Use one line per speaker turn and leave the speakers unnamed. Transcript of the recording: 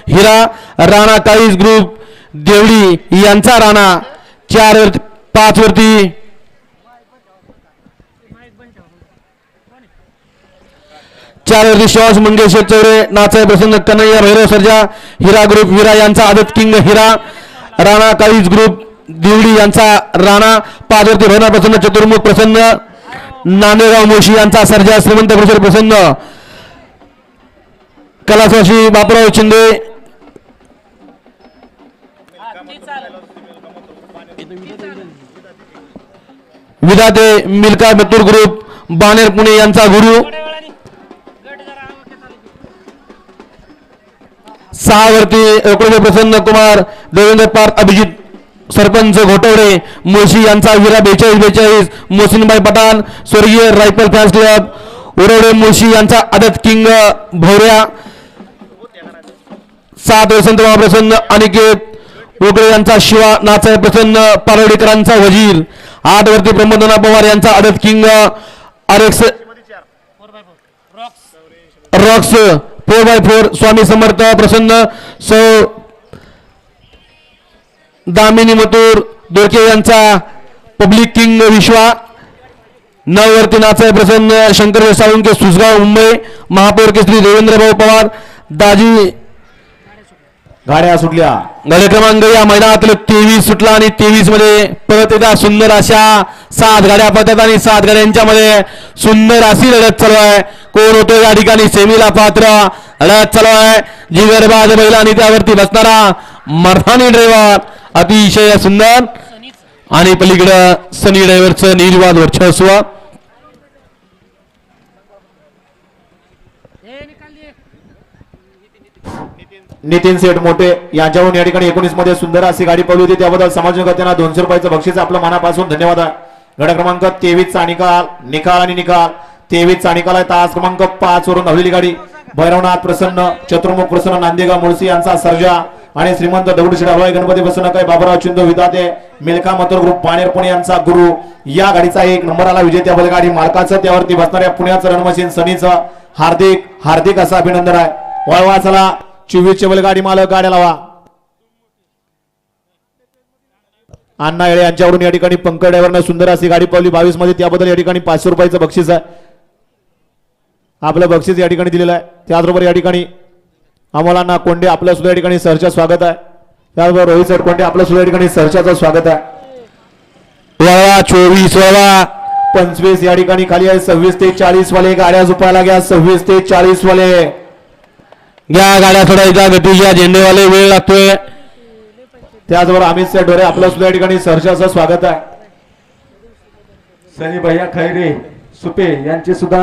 हिरा राणा काळीज ग्रुप देवडी यांचा राणा 4-5 वरती शिवास मंगेश्वर चौरे नाचाय प्रसन्न कन्हैया भैरव सर्जा हिरा ग्रुप हिरा यांचा आदत किंग हिरा राणा काळीज ग्रुप देवडी यांचा राणा 5 वरती भैरव प्रसन्न चतुर्मुख प्रसन्न नांदेगाव मोशी यांचा सर्जा श्रीमंत प्रसन्न प्रसन्न कलासाशी बापराव शिंदे विधाते मिल्का बतूर ग्रुप बानेर पुणे यांचा गुरु 6 वरती एकोणीस प्रसन्न कुमार देवेंद्र पार्थ अभिजित सरपंच घोटवडे मोशी यांचा विरा 42-42 मोसिनबाई पठाण स्वर्गीय रायफल फॅन्स क्लब उरवडे मोशी यांचा आदत किंग भौऱ्या 7 वसंत प्रसन्न अनिकेत उगळे यांचा शिवा नाचाय प्रसन्न पारवडीकरांचा वजीर 8 वरती प्रमोदना पवार यांचा आदत king RX Roxx 4x4 Swami Samarth प्रसन्न सौ दामिनी मथुर दोरके यांचा पब्लिक किंग विश्वा 9 वरती नाचाय प्रसन्न शंकर साळुंके सुसगाव मुंबई महापौर केसरी देवेंद्र भाऊ पवार दाजी
गाड्या सुटल्या
गाडी क्रमांक या मैदानातील 23 सुटला आणि 23 मध्ये परत एकदा सुंदर अशा 7 गाड्या पडतात आणि 7 गाड्यांच्या मध्ये सुंदर अशी लढत चालू आहे कोण होतो या ठिकाणी सेमीला पात्र लढत चालू आहे जिगरबाज बैल आणि त्यावरती बसणारा मर्थानी ड्रायव्हर अतिशय सुंदर आणि पलीकडे सनी ड्रायव्हरचं निर्वाद वर्चस्व
नितीन सेठ मोठे यांच्यावरून या ठिकाणी 19 मध्ये सुंदर अशी गाडी पळली होती त्याबद्दल समाजकर्त्यांना 200 रुपयाचं बक्षीस आपलं मनापासून धन्यवाद आहे. गट क्रमांक 23 चा निकाल आणि निकाल 23 चा निकाल आहे. तास क्रमांक 5 वरून धावलेली गाडी भैरवनाथ प्रसन्न चतुर्मुख प्रसन्न नांदेगाव मुळशी यांचा सर्जा आणि श्रीमंत दगडूशेठ हलवाई गणपती प्रसन्न काय बाबराव चिंदो विधाते मिल्का मथुर ग्रुप बाणेर पुणे यांचा गुरु या गाडीचा 1 नंबर आला विजेत्या बैलगाडी मालकाचं त्यावरती बसणाऱ्या पुण्याचं रणमशीन सनीचं हार्दिक असं अभिनंदन आहे. वळवा चला 24 बैलगाडी मालक गाड्या लावा. अण्णा येळे यांच्यावरून या ठिकाणी पंकज ड्रायव्हरने सुंदर अशी गाडी पळवली 22 मध्ये त्याबद्दल या ठिकाणी 500 रुपयाचं बक्षीस आहे. आपलं बक्षीस या ठिकाणी दिलेलं आहे. त्याचबरोबर या ठिकाणी अमोलांना कोंडे आपल्या सुद्धा या ठिकाणी सरच्या स्वागत आहे. त्याचबरोबर रोहित सेठ कोंडे आपल्या सुद्धा या ठिकाणी सरच्याचं स्वागत आहे.
24
25 या ठिकाणी खाली आहे. 26 ते 40 वाले गाड्या झुपायला घ्या. 26 ते 40 वाले
घ्या गाड्या सोडायच्या गतीच्या झेंडेवाले वेळ लागतोय.
त्याचबरोबर अमित सेठ ढोरे आपल्या सुद्धा या ठिकाणी सरच्याचं स्वागत आहे.
सनी भैया खैरे सुपे यांचे सुद्धा